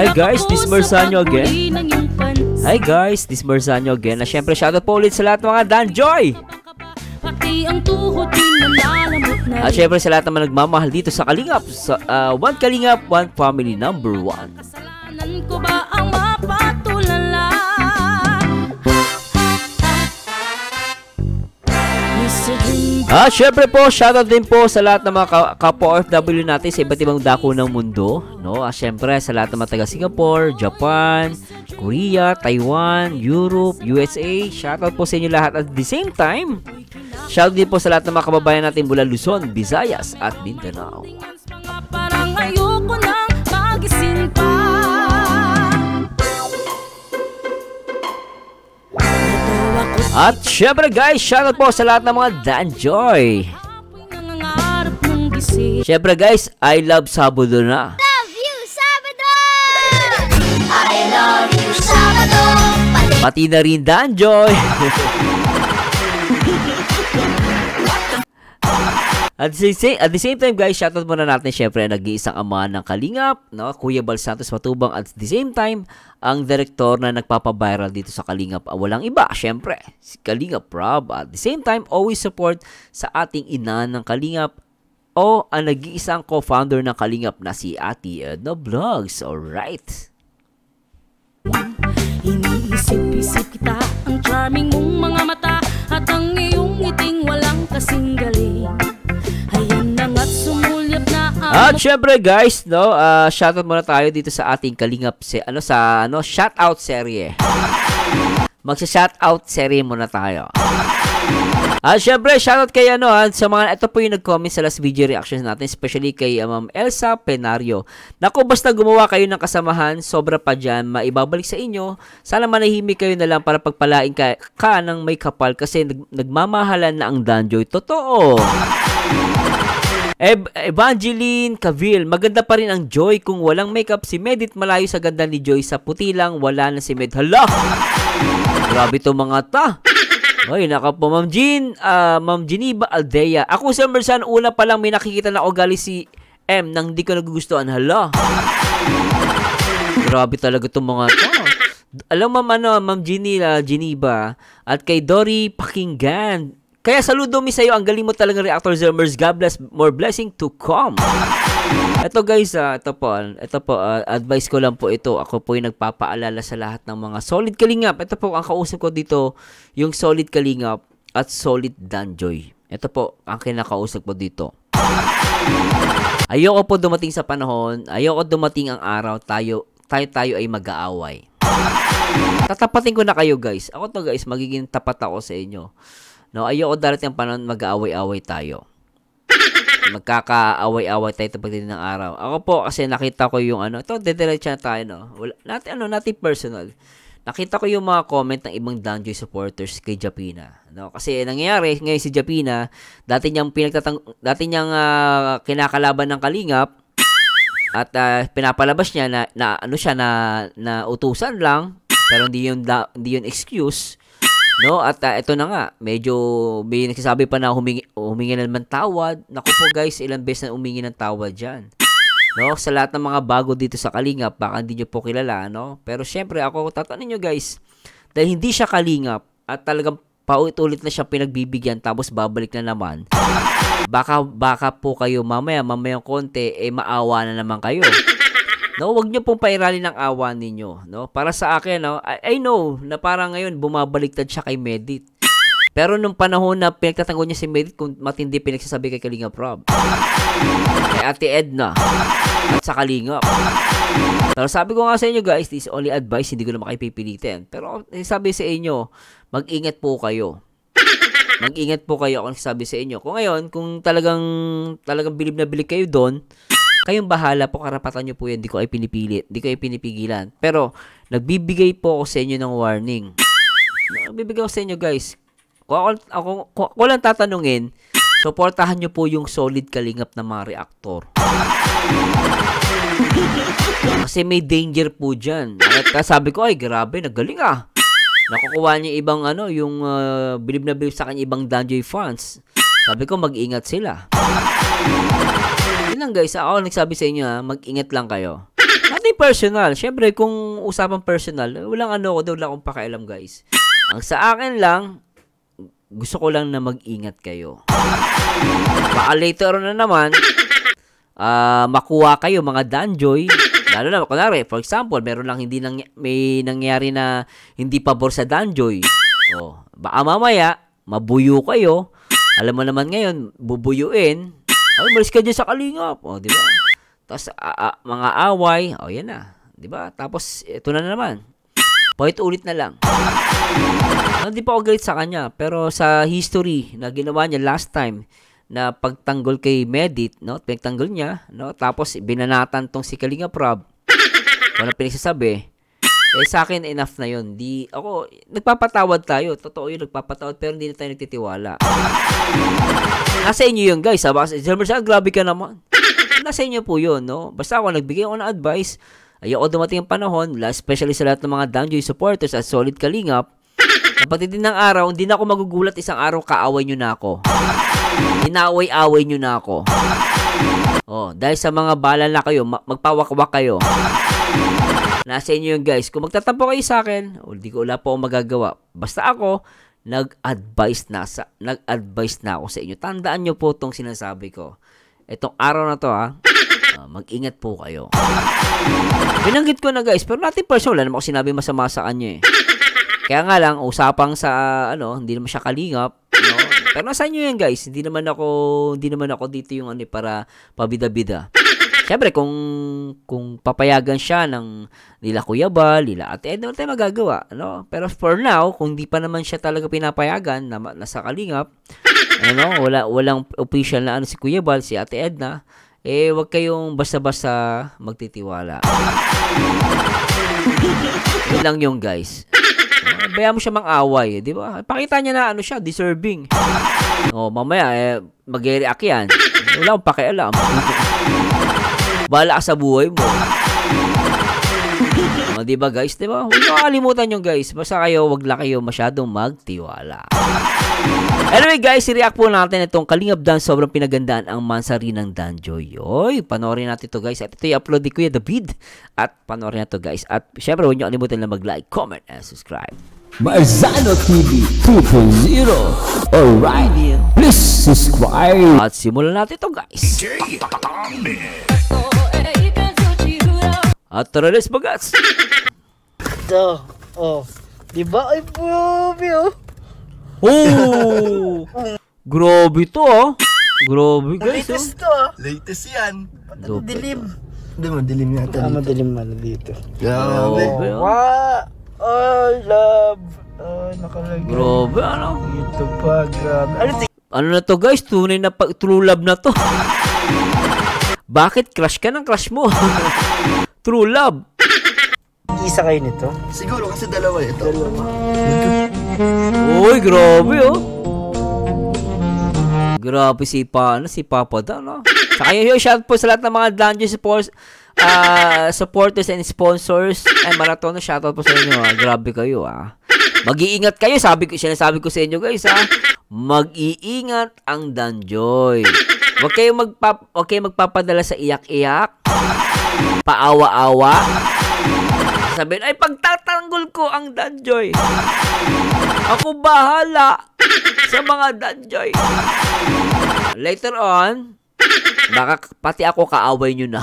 Hi guys, this Mersanyo again. Hi guys, this Mersanyo again. Syempre, shoutout po ulit sa lahat mga Danjoy. At syempre sa lahat naman nagmamahal dito sa Kalingap, sa One Kalingap, One Family number 1. Syempre po, shoutout din po sa lahat ng mga kapwa OFW natin sa iba't ibang dako ng mundo, no? Syempre sa lahat ng mga taga Singapore, Japan, Korea, Taiwan, Europe, USA. Shoutout po sa inyo lahat. At the same time, shoutout din po sa lahat ng mga kababayan natin mula Luzon, Visayas at Mindanao. Parang ayoko nang magising pa. At syempre guys, shoutout po sa lahat ng mga Danjoy. Syempre guys, I love Sabado na. Love you, Sabado! I love you, Sabado! Pati na rin Danjoy. At the same time guys, shoutout muna natin syempre nag-iisang ama ng Kalingap, no? Kuya Bal Santos Matubang. At the same time, ang direktor na nagpapaviral dito sa Kalingap, walang iba, syempre, si Kalingap Rob. At the same time, always support sa ating ina ng Kalingap o ang nag-iisang co-founder ng Kalingap na si Ate Edna Vlogs. Alright. Iniisip-isip kita, ang charming mong mga mata at ang iyong ngiting walang kasing galing. Ayan na nga't sumulyap na At syempre guys, no, shoutout muna tayo dito sa ating Kalingap shoutout serye. Magsa-shoutout serye muna tayo. At syempre, shoutout kay sa mga, ito po yung nag-comment sa last video reactions natin, especially kay Ma'am Elsa Penario. Naku, basta gumawa kayo ng kasamahan, sobra pa dyan, maibabalik sa inyo. Sana manahimik kayo na lang para pagpalain ka ng may kapal kasi nagmamahalan na ang Danjoy. Totoo! Evangeline Cavil, maganda pa rin ang Joy kung walang makeup. Si Medit malayo sa ganda ni Joy, sa puti lang, wala na si Med. Hala! Grabe to mga ta! Ay, naka po, Ma'am Geneva Aldea. Ako sa Mersan, una pa lang may nakikita na ugali si M nang di ko nagugustuhan. Hala! Grabe talaga itong mga to. Alam Ma'am Geneva at kay Dory Pakinggan. Kaya saludo mi sa'yo, ang galing mo talagang reactor Zermers. God bless, more blessing to come. Ito guys, ito po, advice ko lang po ito. Ako po yung nagpapaalala sa lahat ng mga solid Kalingap. Ito po, ang kausap ko dito, yung solid Kalingap at solid Danjoy. Ito po, ang kinakausap ko dito. Ayoko po dumating sa panahon, ayoko dumating ang araw, tayo ay mag-aaway. Tatapatin ko na kayo guys. Ako to guys, magiging tapat ako sa inyo. No, ayoko darating ang panahon mag-aaway-away tayo. Magkakaaway-away tayo pagdating ng araw. Ako po kasi nakita ko yung ito, dediretso na tayo, no. Natin personal. Nakita ko yung mga comment ng ibang Danjoy supporters kay Japina, no. Kasi nangyayari ngayon si Japina, dati niyang kinakalaban ng Kalingap at pinapalabas niya na utusan lang, pero hindi yun excuse. No, at ito na nga, medyo may nagsasabi pa na humingi na naman tawad. Naku po guys, ilang beses na humingi ng tawad dyan. No, sa lahat ng mga bago dito sa Kalingap, baka hindi nyo po kilala, no? Pero syempre, ako tatanungin nyo guys, dahil hindi siya Kalingap at talagang paulit-ulit na siya pinagbibigyan tapos babalik na naman, baka po kayo mamayang konti, maawa na naman kayo. No, wag niyo pong pairalin ng awa ninyo, no? Para sa akin, no, I know na parang ngayon bumabaliktad siya kay Medit. Pero nung panahon na pinagtatanggol niya si Medit, kung matindi pinagsasabi kay Kalingap Rob, kay Ate Edna, at sa Kalingap. Pero sabi ko nga sa inyo guys, this is only advice, hindi ko na makipipilitin. Pero sabi sa inyo, mag-ingat po kayo. Mag-ingat po kayo kung sabi sa inyo. Kung ngayon, kung talagang bilib na bilib kayo doon, kayong bahala po, karapatan nyo po yan. Di ko ay pinipilit. Di ko ay pinipigilan. Pero, nagbibigay po ako sa inyo ng warning. Nagbibigay ako sa inyo, guys. Kung ako lang tatanungin, supportahan nyo po yung solid Kalingap na mga reactor. Kasi may danger po dyan. At sabi ko, ay, grabe, nagaling ah. Nakukuha niya ibang, yung bilib na bilib sa kanya, ibang Danjoy fans. Sabi ko, mag-ingat sila. Yun lang guys, ako nagsabi sa inyo mag-ingat lang kayo. Natin personal, syempre kung usapang personal, walang ano ko, wala akong pakialam guys. Ang sa akin lang, gusto ko lang na mag-ingat kayo. Baka later na naman, makuha kayo mga danjoy. Lalo na, kunwari, for example, meron lang may nangyari na hindi pabor sa danjoy. Oh, baka mamaya, mabuyo kayo. Alam mo naman ngayon, bubuyuin. Ay, malis ka dyan sa kalingap. O, di ba? Tapos, mga away. O, yan na. Di ba? Tapos, ito na naman. Paulit-ulit na lang. Hindi pa ako galit sa kanya. Pero sa history na ginawa niya last time, na pagtanggol kay Medit, no? Pagtanggol niya, no? Tapos, binanatan tong si Kalinga Prab. Kung ano pinagsasabi, sa akin, enough na yun. Nagpapatawad tayo. Totoo yun, nagpapatawad, pero hindi na tayo nagtitiwala. Nasa inyo yun, guys. Grabe ka naman. Nasa inyo po yun, no? Basta ako, nagbigay ako ng advice. Ayoko dumating ang panahon, especially sa lahat ng mga Danjoy supporters at solid Kalingap. Kapag din ng araw, hindi na ako magugulat isang araw, kaaway nyo na ako. Inaaway-away nyo na ako. Oh, dahil sa mga bala na kayo, magpawakwak kayo. Nasa inyo yun, guys. Kung magtatampo kayo sa akin, wala po akong magagawa. Basta ako, nag-advise na ako sa inyo. Tandaan nyo po itong sinasabi ko. Itong araw na to, mag-ingat po kayo. Binanggit ko na, guys, pero natin personal, wala naman ako sinabi masama sa kanya eh. Kaya nga lang, usapang sa, hindi naman siya kalingap, no? Pero nasa inyo yan, guys. Hindi naman ako dito yung para pabida-bida. Siyempre, kung papayagan siya ng nila Kuya Bal, nila Ate Edna, wala tayo magagawa, no? Pero for now, kung di pa naman siya talaga pinapayagan na nasa kalingap, walang official na si Kuya Bal, si Ate Edna, wag kayong basta-basta magtitiwala. Yun lang yung, guys. Bayaan mo siya mang-away, di ba? Pakita niya na siya, deserving. Mamaya, mag-react yan. Wala akong pakialam. Bahala ka sa buhay mo. Di ba, guys? Di ba? Huwag nyo kakalimutan yung, guys. Basta wag lang kayo masyadong magtiwala. Anyway, guys, i-react po natin itong Kalingap Dance. Sobrang pinagandaan ang mansari ng Danjoy. Yoy, panoorin natin ito, guys. At ito i-upload ni Kuya David. At panoorin natin ito, guys. At syempre, huwag nyo kalimutan na mag-like, comment, and subscribe. Marzano TV 2.0. Alright, please subscribe. At simulan natin ito, guys. At tara, let's bagats. Ito, diba? Ay, grabe, Grabe to, Grabe, guys, latest to, Latest yan. Dilim. Hindi mo, dilim yata. Madilim na dito. Grabe. Love. Nakalagay. Grabe, Ito pa, grabe. Ano na to, guys? Tunay na true love na to. Bakit crush ka ng crush mo? True love. Isa kayo nito? Siguro kasi dalawa ito. Uy, grabe, Grabe si Papa da, Saka yung shout po sa lahat ng mga Danjoy supporters and sponsors. Marathon, shoutout po sa inyo, Grabe kayo, Mag-iingat kayo, sinasabi ko sa inyo, guys, Mag-iingat ang Danjoy. Huwag kayong magpapadala sa iyak-iyak, paawa-awa. Sabihin, ay, pagtatanggol ko ang Danjoy. Ako bahala sa mga Danjoy. Later on, baka pati ako kaaway nyo na.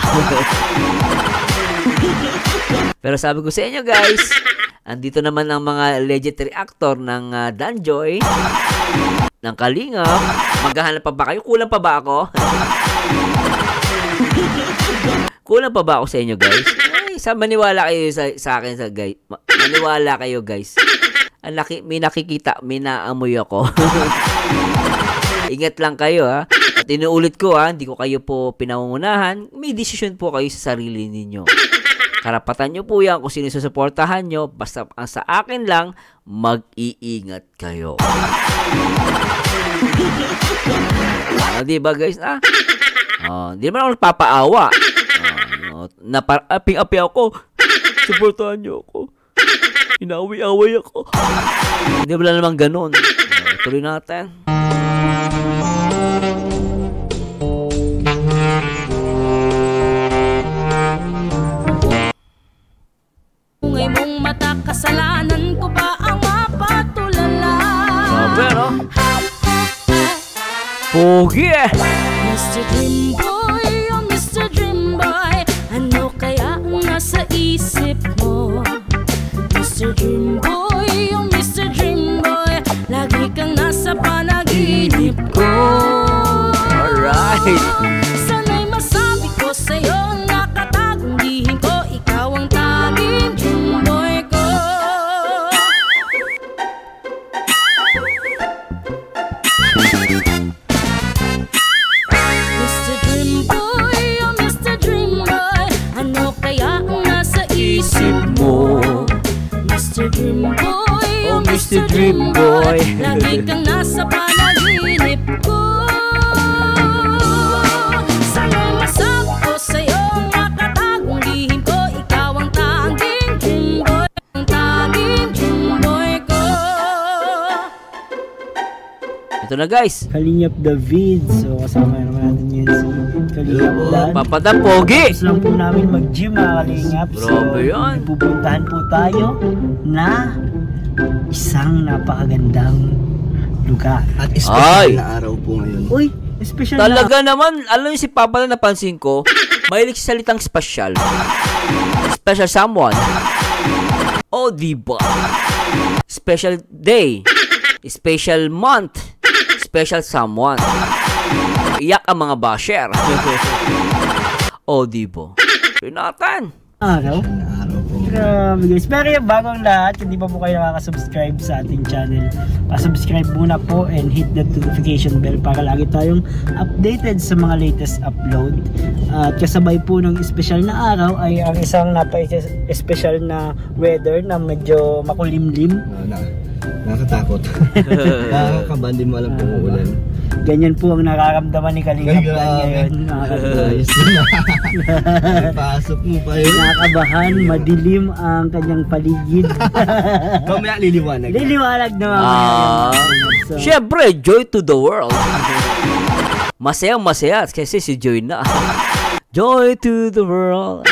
Pero sabi ko sa inyo, guys, andito naman ang mga legendary actor ng Danjoy, ng Kalingap. Maghahanap pa ba kayo? Kulang pa ba ako? Kulang pa ba ako sa inyo, guys? Maniwala kayo sa akin, guys. Maniwala kayo, guys. May nakikita, may naamoy ako. Ingat lang kayo, At inuulit ko, hindi ko kayo po pinangungunahan. May desisyon po kayo sa sarili ninyo. Karapatan nyo po yan kung sino susuportahan nyo. Basta ang sa akin lang, mag-iingat kayo. Diba, guys? Hindi naman ako nagpapaawa. Aping-api ako. Suportahan nyo ako. Inaaway-away ako. Hindi ba naman ganun? Tuloy natin. Pogi eh. Mr. Dream Boy, oh Mr. Dream Boy, ano kaya ang nasa isip mo? Mr. Dream Boy, oh Mr. Dream Boy, lagi kang nasa panaginip ko. Alright. Sana'y masabi ko sa'yo, nakatagong lihim ko, ikaw ang taging Dream Boy ko. Mr. Dream Boy, oh Mr. Dream Boy, ano kaya ang nasa isip mo? Mr. Dream Boy, oh Mr. Dream Boy, lagi kang nasa panaginip ko. Sana'y masabi ko sa'yo, nakatagong lihim ko, ikaw ang taging Dream Boy, ang taging Dream Boy ko. Ito na guys. Kalingap David. So kasama naman natin yun si Kalingap Dan. Papata Pogi. Tapos lang po namin mag-gym mga Kalingap. Grabe yan. may pupuntahan po tayo na isang napakagandang lugar. At Ay! special na araw po ngayon. Uy, special Talaga naman, alam niyo si Papa na napansin ko, mahilig sa salitang special. Special someone. Oh, diba? Special day. Special month. Special someone. Iyak ang mga basher. Oh, diba? Pinatan. araw. Na araw po. Grabe guys. Pero yung bagong lahat, hindi pa po kayo nakaka-subscribe sa ating channel, subscribe muna po and hit that notification bell para lagi tayong updated sa mga latest upload. At kasabay po ng special na araw ay ang isang napaka-special na weather na medyo makulimlim. Nakakatakot. Nakakaban, di mo alam kung uulan. Ganyan po ang nararamdaman ni Kalingap Dan ngayon. Ayos na. Pasok mo pa yun. Nakakabahan, madilim ang kanyang paligid. Mamaya liliwanag. Liliwanag na mga so, Siyempre, joy to the world. Masayang masaya kasi si Joy na. Joy to the world.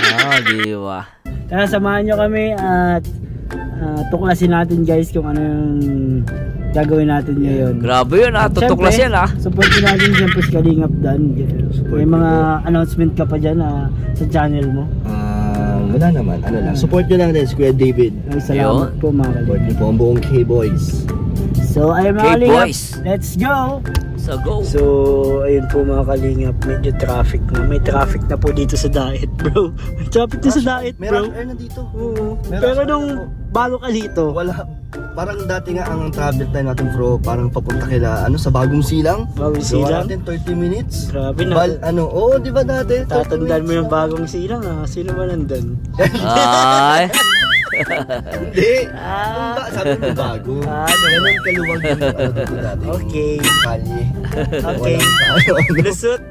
Diba? tara samahan nyo kami at tuklasin natin guys kung ano yung gagawin natin ngayon. Grabe yun tutuklas yan Support natin siyempre si Kalingap Dan. May mga announcement ka pa dyan sa channel mo. Wala naman. Ano lang. Support nyo lang din si Kuya David. Ay, salamat po mga Support Kalingap. nyo po ang buong K-Boys. So ayun mga Kalingap, K-Boys. let's go! So go. So ayun po mga Kalingap, medyo traffic na. May traffic na po dito sa Daet bro. May traffic na sa Daet May bro. rush hour na dito. Oo. May Pero rush hour nung na po. bago ka dito, Wala. Parang dati nga ang travel time natin bro, parang papunta kila sa Bagong Silang. Bagong Gawa Silang? natin 30 minutes. Grabe na. Di ba dati? 30 tatandaan mo minutes yung lang. Bagong Silang Sino ba nandun? Ay. Hindi. Sabi ko bago. Ganun kaluwag yung dito dati. Okay. Yung kalye. Okay. Lusot.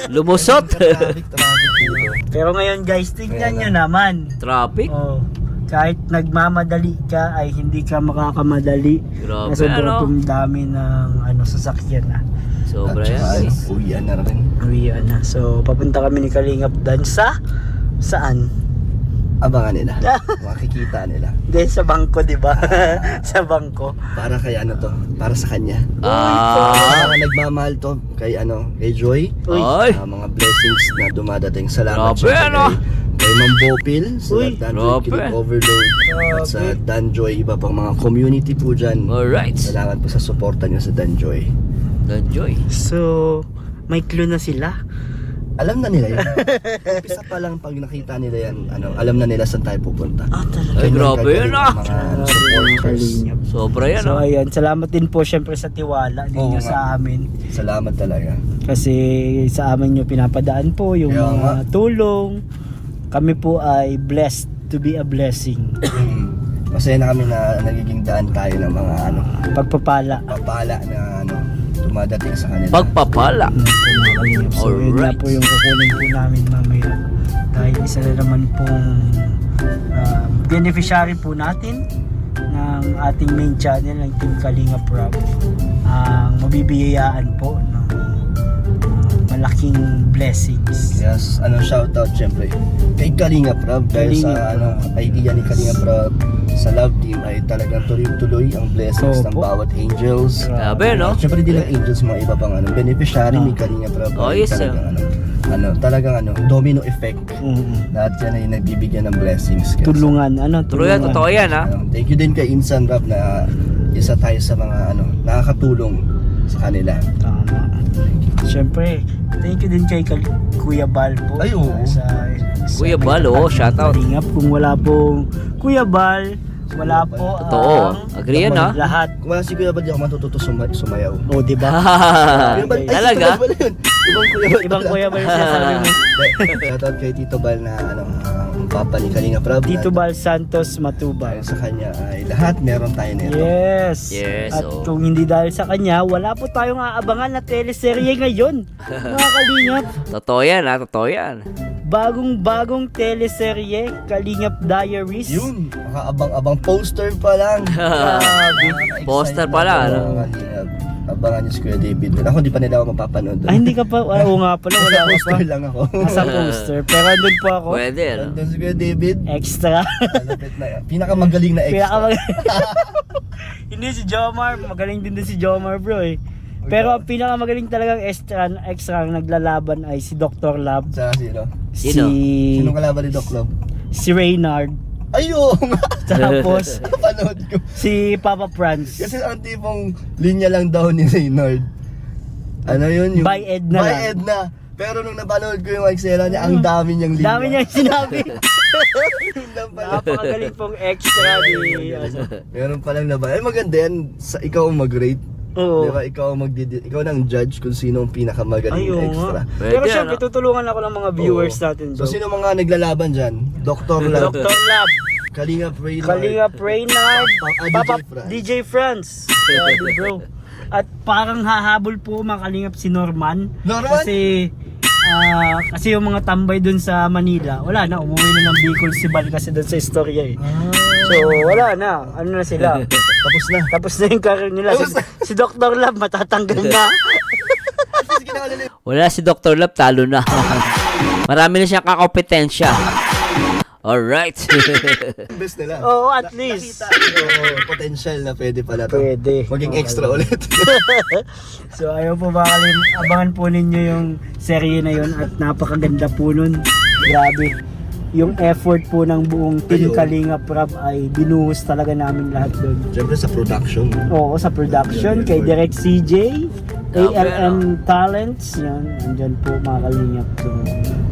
Lumusot. Traffic dito. Pero ngayon guys, tignan nyo naman. Traffic. Oh, kahit nagmamadali ka ay hindi ka makakamadali. Grabe, Sobrang pong dami ng sasakyan na. Sobra At yan saka, guys. uwian na rin. Uwian na. So papunta kami ni Kalingap Dan saan? Abangan nila. Makikita nila. Hindi, sa bangko, di ba? Sa bangko. Para kay to, para sa kanya. Ah. Mga nagmamahal to kay Joy. Uy. Ay. Mga blessings na dumadating. Salamat Grabe, kay Ma'am Bopil sa Uy. Dan Grabe. Joy Overload at sa Dan Joy, iba pang mga community po dyan. Alright. Salamat po sa suporta niyo sa Dan Joy. Enjoy. So, may clue na sila. Alam na nila yan. Umpisa pa lang pag nakita nila yan, alam na nila saan tayo pupunta. Talaga. Ay, grabe Kagaling yun ang mga supporters. Kalingap. Sobra yan So ayan, salamat din po syempre sa tiwala ninyo Oo nga. sa amin. Salamat talaga. Kasi sa amin nyo pinapadaan po yung Kaya nga. mga tulong. Kami po ay blessed to be a blessing. Masaya na kami na nagiging daan tayo ng mga Pagpapala. papala na dumadating sa kanila. Pagpapala. So yun na Alright. po yung kukunin po namin mamaya. Dahil isa na naman pong beneficiary po natin ng ating main channel ng Team Kalingap Rob. Ang mabibiyayaan po ng malaking blessings. Yes, shoutout syempre kay Kalinga Prab dahil sa idea ni Kalinga Prab sa love team ay talagang tuloy-tuloy ang blessings ng bawat angels. Grabe, no? Syempre din ang angels, mga iba pang beneficiary ni Kalinga Prab. Yes, talagang domino effect. Lahat yan ay nagbibigyan ng blessings. Tulungan, Tulungan, totoo yan, ha? Thank you din kay Insan Rap na isa tayo sa mga nakakatulong sa kanila. Tama. Siyempre, thank you din kay Kuya Bal po. Ay, oo. Kuya Bal, shout out. Kalingap, kung wala pong Kuya Bal, wala po totoo. Agree yan, ha? Lahat. Kung wala si Kuya Bal, di ako matututo sumayaw. Diba? Talaga? Ibang Kuya Bal siya sabi mo. Shoutout kay Tito Bal na ang papa ni Kalinga Prab. Tito Bal Santos Matubal. Sa kanya ay lahat meron tayo nito. Yes. At oo. kung hindi dahil sa kanya, wala po tayong aabangan na teleserye ngayon. Mga Kalingap. Totoo yan, ha? Totoo yan. Bagong teleserye, Kalingap Diaries. Yun, makaabang-abang poster pa lang. Poster pa lang, ano? Abangan niyo si Kuya David. Ako hindi pa nila ako mapapanood. Ay, hindi ka pa. Oo nga pala, wala ka pa. Poster lang ako. Nasa poster. Pero andun po ako. Pwede, no? Nandun si Kuya David. Extra. Malapit na yan. Pinakamagaling na extra. Hindi si Jomar. Magaling din si Jomar, bro eh. Pero ang pinakamagaling talagang extra ang naglalaban ay si Dr. Lab. Sa sino? Sino? Sino kalaban ni Doc Love? Si Reynard. Ayun! Tapos Napanood ko. si Papa Franz. Kasi ang tipong linya lang daw ni Reynard. Ano yun? Yung By Edna By lang. Edna. Pero nung napanood ko yung eksena niya, ang dami niyang linya. Dami niyang sinabi. Yun lang pala. Napakagaling pong extra ni Meron palang laban. Ay maganda yan. Ikaw ang mag-rate. Oo. Diba? Ikaw nang judge kung sino ang pinakamagaling na extra. Pero syempre, tutulungan ako ng mga viewers natin. So sino mga naglalaban dyan? Dr. Lab. Dr. Lab. Kalinga Reynard. Kalinga Reynard. Papa DJ France. Grabe, bro. At parang hahabol po mga Kalingap si Norman. Kasi yung mga tambay dun sa Manila, wala na, umuwi na ng Bicol si Bal kasi dun sa istorya eh. So wala na, ano na sila. Tapos na yung career nila. Si Dr. Lab matatanggal na. Wala si Dr. Lab, talo na. Marami na siyang kakompetensya. Alright. Best nila. Oo, at least. Potential na pwede pala to. Pwede. Maging extra ulit. So ayaw po ba abangan po ninyo yung serye na yun at napakaganda po nun. Grabe. Yung effort po ng buong Team Kalinga Prab ay binuhos talaga namin lahat doon. Siyempre sa production. Oo, sa production, kay Direct CJ, ALM Talents, yan, andyan po mga Kalingap. So,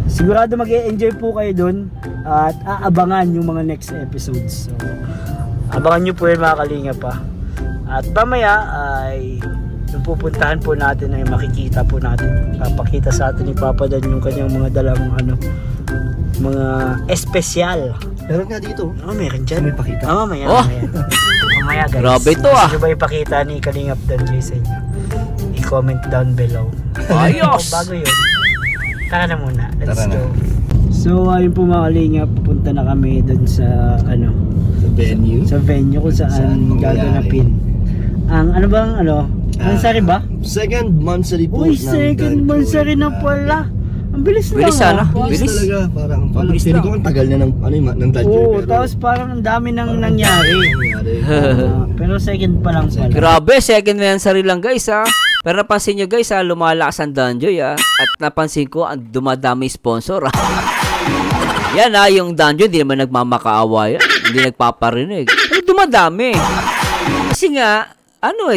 sigurado mag-e-enjoy po kayo doon at aabangan yung mga next episodes. So, abangan nyo po yun mga Kalingap pa. At mamaya ay yung pupuntahan po natin ay makikita po natin. Papakita sa atin ni Papa Dan yung kanyang mga dalang mga espesyal. Meron nga dito. Meron dyan. May pakita. Mamaya. Oh! Mamaya guys. Grabe ito Gusto nyo ba ipakita ni Kalingap Dan sa inyo? I-comment down below. Ayos! Bago yun. Tara na muna. Let's Tara na. go. So ayun po mga Kalingap, pupunta na kami dun sa Sa venue. Kung saan Saan gaganapin. Ang Mansari ba? Second Mansari po. Uy, second Mansari na pala. Ang bilis Bilis lang. Bilis. Bilis talaga. Parang Bilis feeling lang. ko ang tagal na ng Dodger. Oo, tapos parang ang dami nang nangyari. Pero second pa lang pala. Grabe, second Mansari lang guys, ha. Pero napansin nyo guys, ha, lumalakas ang Danjoy, ha. At napansin ko, ang dumadami sponsor, ha. Yan, ha, yung Danjoy, hindi naman nagmamakaawa yan. Hindi nagpaparinig. Pero dumadami. Kasi nga,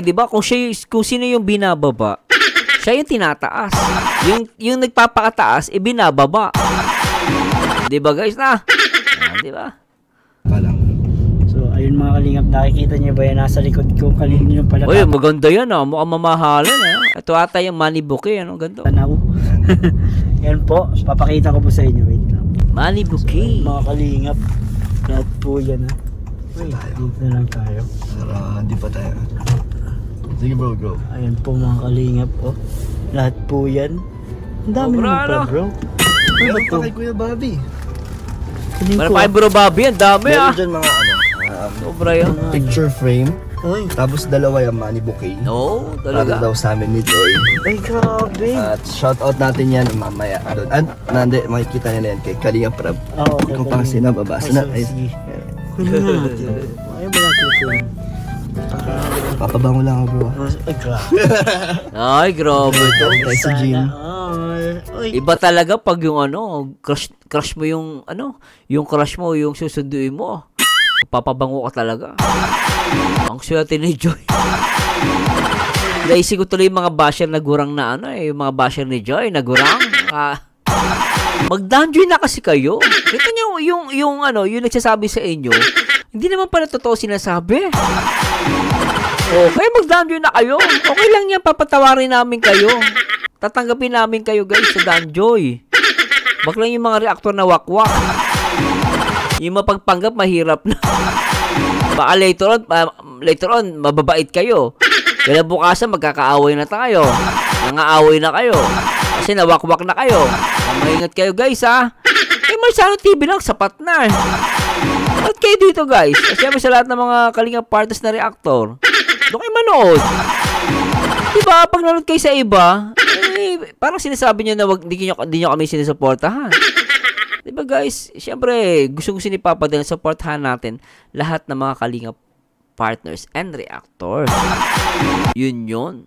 di ba, kung sino yung binababa, siya yung tinataas. Yung nagpapakataas, binababa. Di ba guys, na? Di ba? So ayun mga Kalingap, nakikita niyo ba yan nasa likod ko? Kalingap pala. Uy, maganda yan, ha. Mukhang mamahalan, ha. Ito ata yung money bouquet, ano, ganda. Tanaw. Yan po, papakita ko po sa inyo. Wait lang. Money bouquet. Mga Kalingap, lahat po yan, ha. Wait, dito na lang tayo. Hindi pa tayo. Sige bro, go. Ayan po mga Kalingap, oh. Lahat po yan. Ang dami naman pa, bro. Meron pa kay Kuya Bobby. Para pa kay Bro Bobby, ang dami, ha. Meron dyan mga Sobra yun. picture frame. Uy. Tapos dalawa yung Manny Bouquet. No, Para talaga. daw sa amin ni Joy. Ay, grabe. At shoutout natin yan mamaya doon. At nandi, makikita nila yan kay Kalinga Prab. Okay. Kung pang sinababasa na. Ay, Sige. Kunin na natin. Ayaw ba natin ito? papabango lang ako bro. Ay, grabe. Ay, grabe to. Tayo sa gym. Uy. Iba talaga pag yung ano, crush mo yung ano, yung crush mo, yung susunduin mo. Papabango ka talaga. Ang swerte ni Joy. Naisip ko tuloy yung mga basher na gurang na ano yung mga basher ni Joy na gurang. Mag-danjoy na kasi kayo. Ito nyo, yung ano, yung nagsasabi sa inyo, hindi naman pala totoo sinasabi. Okay, mag-danjoy na kayo. Okay lang yan, papatawarin namin kayo. Tatanggapin namin kayo guys sa danjoy. Wag lang yung mga reactor na wakwak. Yung mapagpanggap, mahirap na. Baka later on, mababait kayo. Kaya bukasan, magkakaaway na tayo. Nangaaway na kayo. Kasi nawakwak na kayo. Maingat kayo guys ha. Eh, Marciano TV lang, sapat na. At kayo dito guys. Siyempre sa lahat ng mga Kalingap parties na reactor. Doon kayo manood. Diba, pag nanood kayo sa iba, parang sinasabi nyo na hindi nyo kami sinusuportahan. Diba guys, siyempre, gusto ni Papa din supportahan natin lahat ng mga Kalingap partners and reactors. Yun. Yun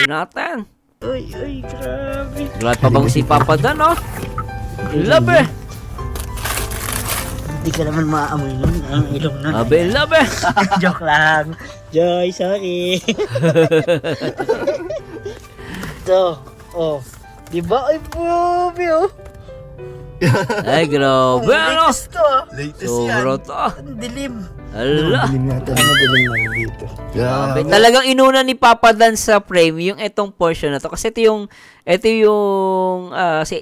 natin. Ay, grabe. Grabe pa bang si Papa Dan, no? Love eh. Hindi ka naman maaamoy nun. Ang ilong nun. Abe, love eh. Joke lang. Joy, sorry. Ito. Oh. Diba? Ay, grabe, oh. Ay, grabe, ano? Latest to, ah. Latest Sobra to. Ang dilim. Ala. Dilim natin. Ano dilim na dito? Grabe. Talagang inuna ni Papa Dan sa frame yung etong portion na to. Kasi ito yung si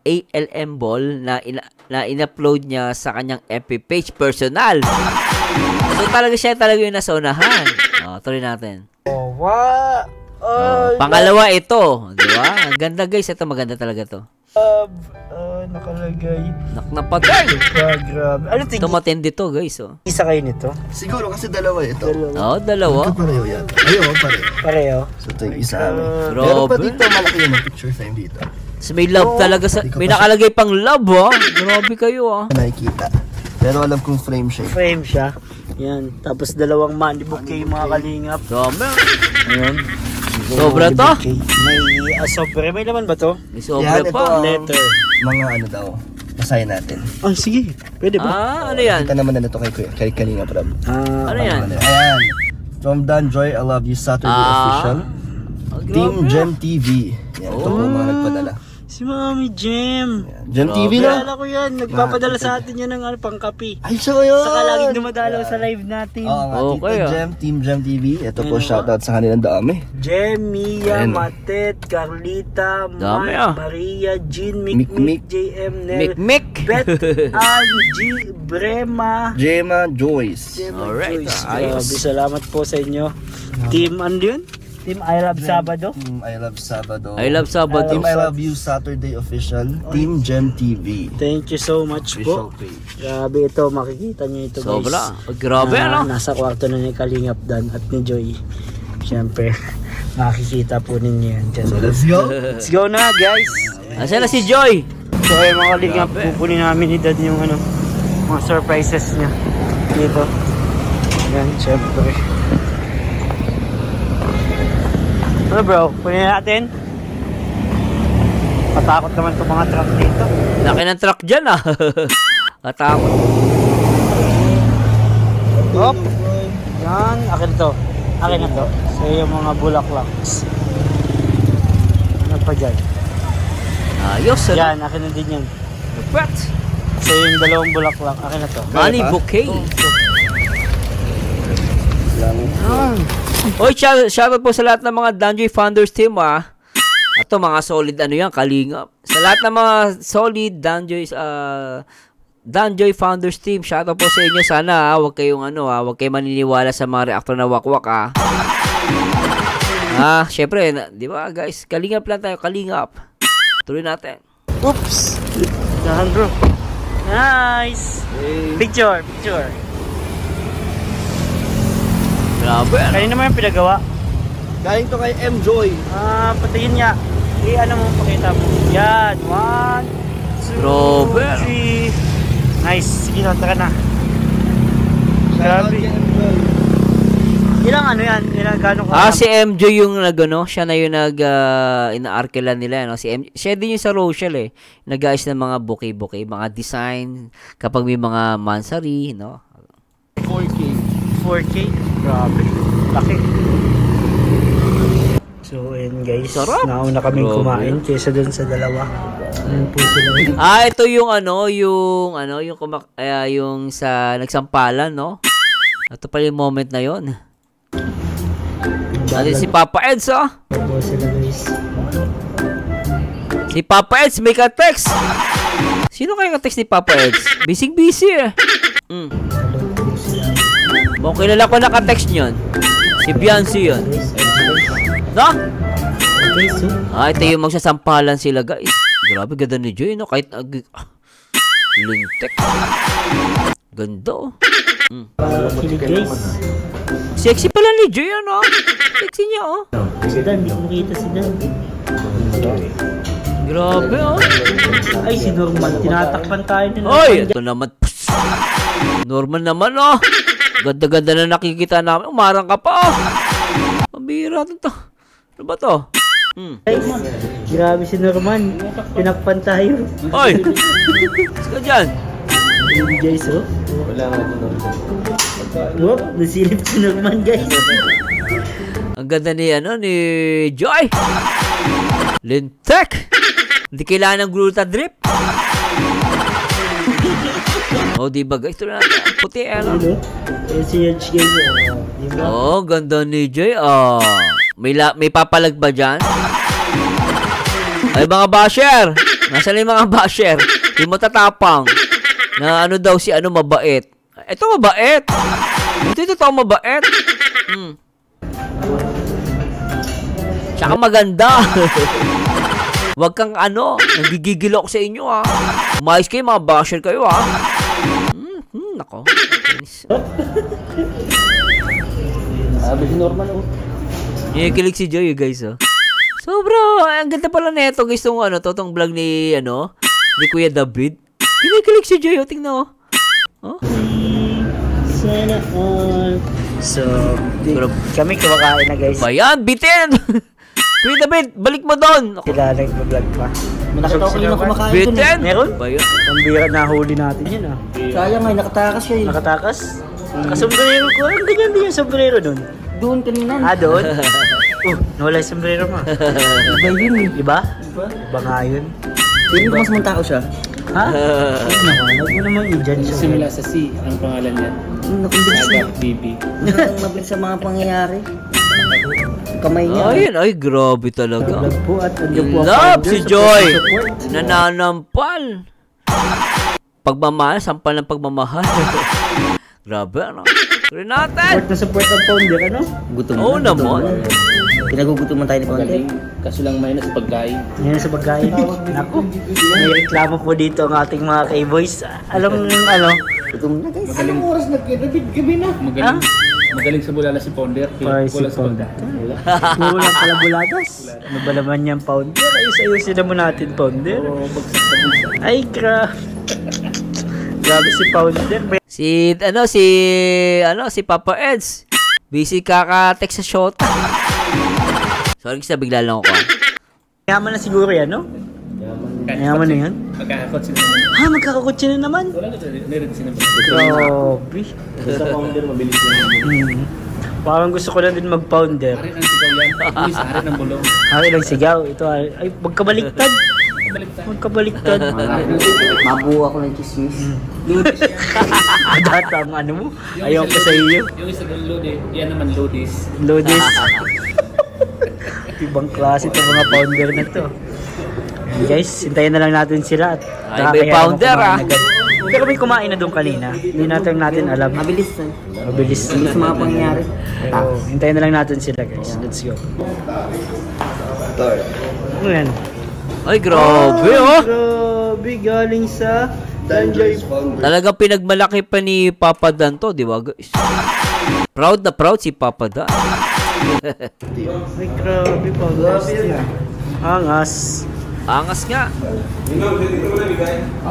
ALM Ball na in-upload niya sa kanyang FB page personal. So talaga siya yung nasa unahan. Tuloy natin. Oh, what? Pangalawa ito, di ba? Ang ganda guys, ito maganda talaga to. Nakalagay. Napatay. Grabe. Ano tingin? Ito matindi to guys, oh. Isa kayo nito? Siguro kasi dalawa ito. Dalawa. Pareho yan. Ayaw, pareho. Pareho. So ito yung isa amin. Grabe. Meron pa dito, malaki yung picture frame dito. So, may love talaga sa... May nakalagay pang love, oh. Grabe kayo, ah. Nakikita. Pero alam kong frame siya. Frame siya. Yan. Tapos dalawang Manny Bouquet mga Kalingap. Dami. Ayan. Sobra to? May sobre. May laman ba to? May sobra Yan, pa. ito, Letter. Mga ano daw. Basahin natin. Oh, sige. Pwede ba? Ano yan? Kita naman na ito kay Kalinga Prab. Ano yan? Ayan. From Dan Joy, I Love You Saturday Official. Team Gem TV. Yan, ito po mga nagpadala. Si Mami Jem. Gem TV na. Kilala ko yan. Nagpapadala sa atin yan ng pangkapi. Ay, siya yun! Saka laging dumadalaw sa live natin. Oo nga, Okay, Tita Gem, Team Gem TV. Ito po, shoutout sa kanilang dami. Jem, Mia, Ayan. Matet, Carlita, Dami, Mark, Maria, Jean, Mick, Mick, JM, Nel, Mick. Beth, Angie, Brema, Gemma Joyce. Alright, Joyce. ayos. Grabe, salamat po sa inyo. Team, ano yun? Team I Love Sabado. Team I Love Sabado. I love Sabado. Team I Love You Saturday Official. Team Gem TV. Thank you so much Official po. page. Grabe ito, makikita nyo ito guys. Sobra. Grabe, ano? Nasa kwarto na ni Kalingap Dan at ni Joy. Siyempre, makikita po ninyo yan dyan. So let's go. Let's go na guys. Asan na si Joy? So ay mga Kalingap, pupunin namin ni Dad yung mga surprises niya dito. Yan, siyempre. Ano bro, punin natin. Patakot naman itong mga truck dito. Laki ng truck dyan, ah. Katakot. Hop. Yan, akin to. Akin na to. So yung mga bulaklaks. Ano pa dyan? Ayos, ano? Yan, akin na din yan. Perfect. So yung dalawang bulaklak, akin na to. Manny Bouquet. Lang. Oy, shoutout po sa lahat ng mga Danjoy Founders team, ah. Ato, mga solid ano yan, Kalingap. Sa lahat ng mga solid Danjoy Founders team, shoutout po sa inyo. Sana, wag kayong wag kayong maniniwala sa mga reactor na wakwak, ah. Syempre, di ba, guys? Kalingap lang tayo, Kalingap. Tuloy natin. Oops! Dahan bro. Nice! Picture! Grabe, ano? Kanina mo yung pinagawa? Galing to kay M. Joy. Patingin nga. Ano mo, pakita mo. Yan. 1, 2, Grabe. 3. Nice. Sige na, tara na. Shoutout Grabe. kay M. Joy. Ilang ano yan? Ilang gano'ng ka? Si MJ yung nagano, siya na yung ina-arkelan nila, no? Siya din yung sa Rochelle eh. Nag-ayos ng mga bouquet, mga design kapag may mga mansari, no? 4K. Grabe. Laki. So, ayun guys. Sarap. Nauna kaming Grabe. kumain kaysa dun sa dalawa. Ayun po sila. Ito yung yung sa nagsampalan, no? Ito pala yung moment na yon. Ano si Papa Eds, oh? Po sila guys. Si Papa Eds may ka-text. Sino kaya ka-text ni Papa Eds? Busy eh. Kung kilala ko naka-text nyon, si Beyonce yun. No? Guys, so. Ito yung magsasampalan sila, guys. Grabe, ganda ni Joy, no? Kahit, lintek. Ganda, oh. Kilig guys. Sexy pala ni Joy, ano? Sexy niya, oh. Si Dan, hindi ko makita si Dan. Grabe, oh. Ay, si Norman. Tinatakpan tayo nila. Hoy, ito naman. Psst. Normal naman, oh. Ganda-ganda na nakikita namin. Umarang ka pa, oh. Mabira to. Ano ba to? Guys, grabe si Norman. Tinakpan tayo. Hoy! Let's go dyan. Hindi guys, oh. Wala nga ito Norman. Whoop, nasilip si Norman guys. Ang ganda ni Joy. Lintek. Hindi kailangan ng glutadrip. Oh, diba guys? Ito na natin. Puti, ano? Ano? Yung si Edge guys, oh. Diba? Oh, ganda ni Joy. Oh. May papalag ba dyan? Ay, mga basher. Nasaan yung mga basher? Yung matatapang. Na ano daw si mabait. Ito mabait. Ito mabait. Tsaka maganda. Huwag kang nagigigil ako sa inyo, ha. Umayos kayo, mga basher kayo, ha. Nako. Sabi si Norman, oh. Kilig si Joy, guys, oh. So, bro, ang ganda pala neto, guys, tong vlog ni Kuya David. Kinikilig si Joy, oh, tingnan, oh. Oh. Sana all. So, kami kumakain na guys. Bayan, bitin! Kuya David, balik mo doon! Sila nag-vlog pa. Nakita ko kanina kumakain dun, eh. Bitin! Meron? Bayan. Ang bira na huli natin yun, ah. Sayang nga, nakatakas siya eh. Nakatakas? Kasombrero ko. Ang ganda yung sombrero nun. Doon kanina. Doon? Nawala yung sombrero mo. Iba yun eh. Iba? Iba nga yun. Tingin ko mas mong tao siya. Ha? Huwag naman. Huwag mo namang i-judge siya. Simula sa C ang pangalan niya. Nakumbilis na. Saga Bibi. Mabilis sa mga pangyayari. Kamay niya. Ayun, ay, grabe talaga. Vlog po at andyan po ang Love founder si sa Joy! support. Nananampal! Pagmamahal, sampal ng pagmamahal. Grabe, ano? Renate! Support ang founder, ano? Gutom Oo na. naman. Pinagugutuman tayo ni Ponte. Magaling. Kaso lang minus pagkain. Yan sa pagkain. Naku, may reklamo po dito ang ating mga K-boys. Alam mo Gutom na guys. Magaling. Anong oras nag-David? Gabi na. Magaling. Magaling sa bulala si Ponder. Ay, si Kulang sa Ponder. pagkain. Puro lang pala bulagas. Ano ba naman yan, founder? Ayos-ayusin naman natin, founder. Oo, bagsak sa bulsa. Ay, grabe si founder. Si Papa Eds. Busy kaka-text sa shota. Sorry kasi bigla lang ako. Yaman na siguro yan, no? Yaman na yan. Magkakakot sila. Magkakakotse na naman. Wala na sila. Meron sila. Grabe. Sa Ponder, mabilis lang. Parang gusto ko na din mag-founder. Hari ng sigaw yan. Uy, sa hari ng bulong. Hari lang sigaw. Ito ay magkabaliktad. Magkabaliktad. Mabuo ako ng chismis. Data ang ano mo. Ayaw ko sa iyo. Yung isa ng Lodi, yan naman Lodis. Lodis. Ibang klase itong mga founder na to. Guys, hintayin na lang natin sila. Ay, may founder, Pero may kumain na doon kanina. Hindi natin alam. Mabilis na. Mabilis. Mabilis sa mga pangyayari. Pero hintayin na lang natin sila guys. Let's go. Ano yan? Ay, grabe, oh. Grabe, galing sa Danjoy. Talagang pinagmalaki pa ni Papa Dan to, di ba, guys? Proud na proud si Papa Dan. Ay, grabe pa. Angas. Angas nga.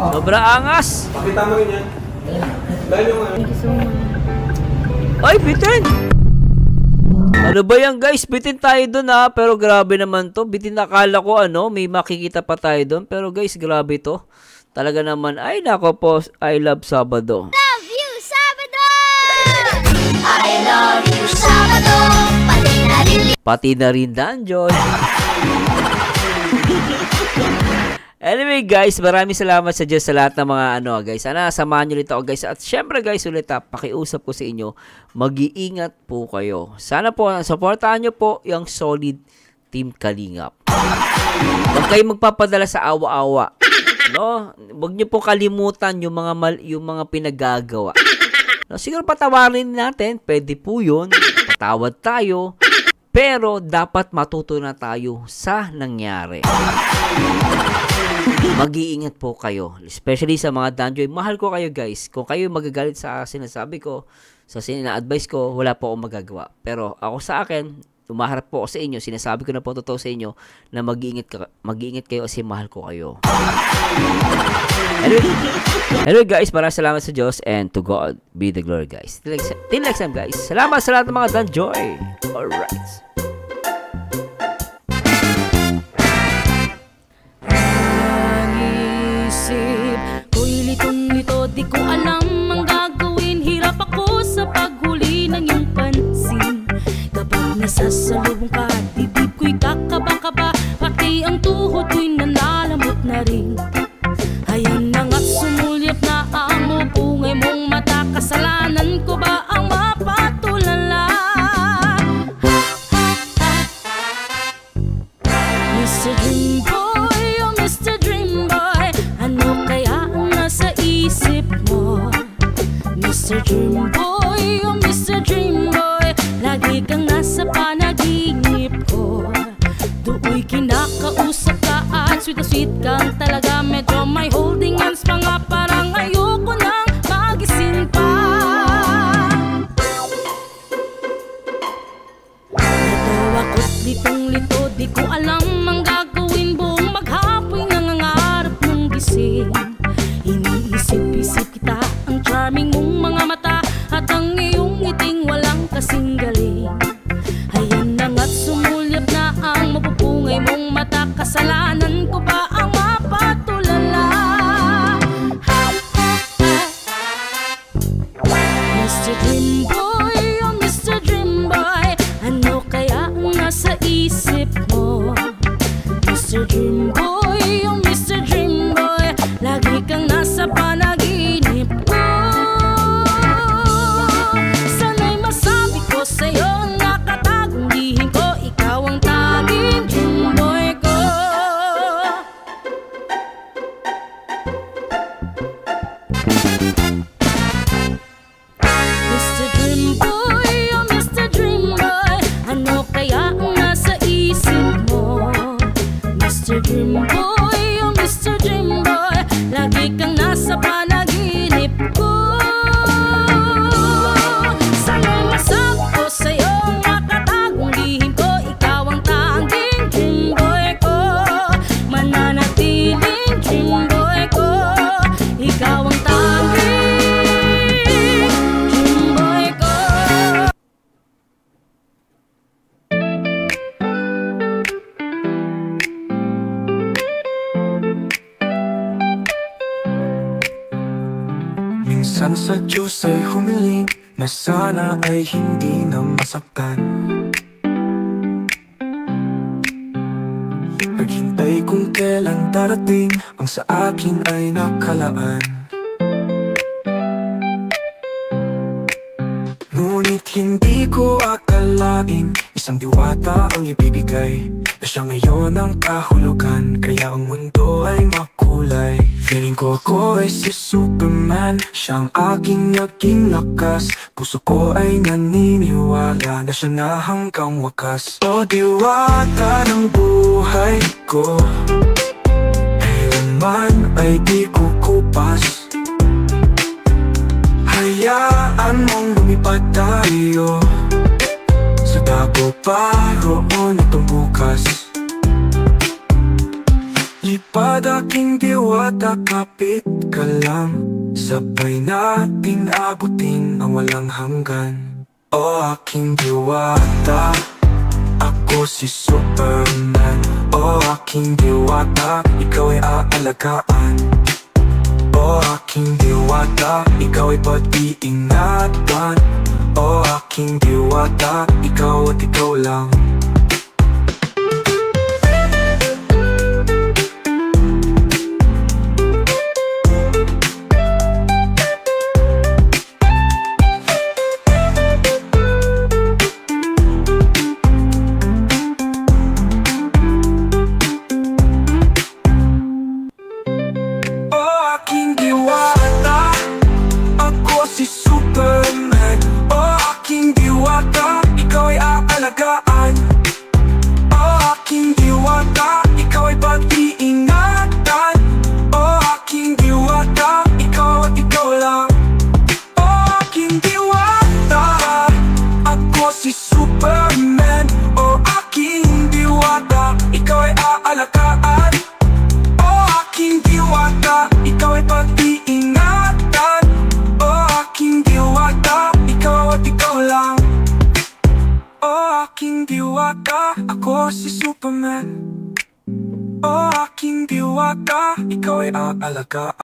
Sobra angas. Pakita mo rin yan. Ay, bitin! Ano ba yan guys? Bitin tayo dun ha. Pero grabe naman to. Bitin, akala ko may makikita pa tayo dun. Pero guys, grabe to. Talaga naman. Ay, nako po. I love Sabado. Love you, Sabado! I love you, Sabado! Pati na rin Danjoy. Anyway guys, maraming salamat sa Diyos sa lahat ng mga guys. Sana samahan nyo ulit ako guys. At syempre guys ulit pakiusap ko sa inyo, mag-iingat po kayo. Sana po, supportahan nyo po yung solid Team Kalingap. Huwag kayong magpapadala sa awa-awa. No? Huwag nyo po kalimutan yung mga pinagagawa. No, siguro patawarin natin, pwede po yun. Patawad tayo. Pero dapat matuto na tayo sa nangyari. Mag-iingat po kayo. Especially sa mga Danjoy. Mahal ko kayo guys. Kung kayo magagalit sa sinasabi ko, sa sina-advise ko, wala po akong magagawa. Pero ako sa akin, umaharap po ako sa inyo. Sinasabi ko na po totoo sa inyo na mag-iingat kayo kasi mahal ko kayo. Anyway guys, maraming salamat sa Diyos and to God be the glory guys. Till next time guys. Salamat sa lahat ng mga Danjoy. Alright. Di ko alam ang gagawin. Hirap ako sa paghuli ng iyong pansin. Kapag nasasalubong ka, dibdib ko'y kakaba-kaba. Pati ang tuhod ko'y nanalamot na rin. Ayan na nga't sumulyap na ang bungay mong mata. Kasalanan ko ba ang mapatulala? Mr. Dream Boy, oh Mr. Dream Boy, ano kaya ang nasa isip mo? Mr. Dream Boy, oh Mr. Dream Boy, lagi kang nasa panaginip ko. Do'y kinakausap ka at sweet na sweet kang talaga. Medyo may holding hands pa nga, parang ayoko nang magising pa. Natawa ko't litong-lito, di ko alam ang gagawin. Buong maghapoy nangangarap mong gising. Iniisip-isip kita, ang charming mong mga mata at ang iyong ngiting walang kasing galing. Ayan na nga't sumulyap na ang mapupungay mong mata. Kasalanan ko ba ang mapatulala? Mr. Dream Boy, oh Mr. Dream Boy, ano kaya ang nasa isip mo? Mr. Dream Boy, oh Mr. Dream Boy, lagi kang nasa panaginip ko. Sana'y masabi ko sa'yo, nakatagong lihim ko, ikaw ang taging Dream Boy ko. Mr. Dream Boy, oh Mr. Dream Boy, ano kaya ang nasa isip mo? Mr. Dream Boy, oh Mr. Dream Boy, lagi kang nasa panaginip ko. Sana'y masabi ko sa'yo, nakatagong lihim ko, ikaw ang tanging Dream Boy ko. Mananatiling Dream Boy ko, ikaw ang tanging Dream Boy ko. Minsan sa Diyos ay humiling na sana ay hindi na masaktan. Naghintay kung kailan darating ang sa akin ay nakalaan. Ngunit hindi ko akalain isang diwata ang ibibigay, na siya ngayon ang kahulugan, kaya ang mundo ay makulay. Feeling ko ako ay si Superman, siyang aking naging lakas. Puso ko ay naniniwala na siya na hanggang wakas. O diwata ng buhay ko, kailanman ay di kukupas. Hayaan mong lumipad pa tayo sa tago paroon itong bukas. Lipad aking diwata, kapit ka lang, sabay nating abutin ang walang hanggan. O aking diwata, ako si Superman. O aking diwata, ikaw ay aalagaan. O aking diwata, ikaw ay pag-iingatan. O aking diwata, ikaw at ikaw lang. Ako si Superman. O aking diwata, ikaw ay aalagaan.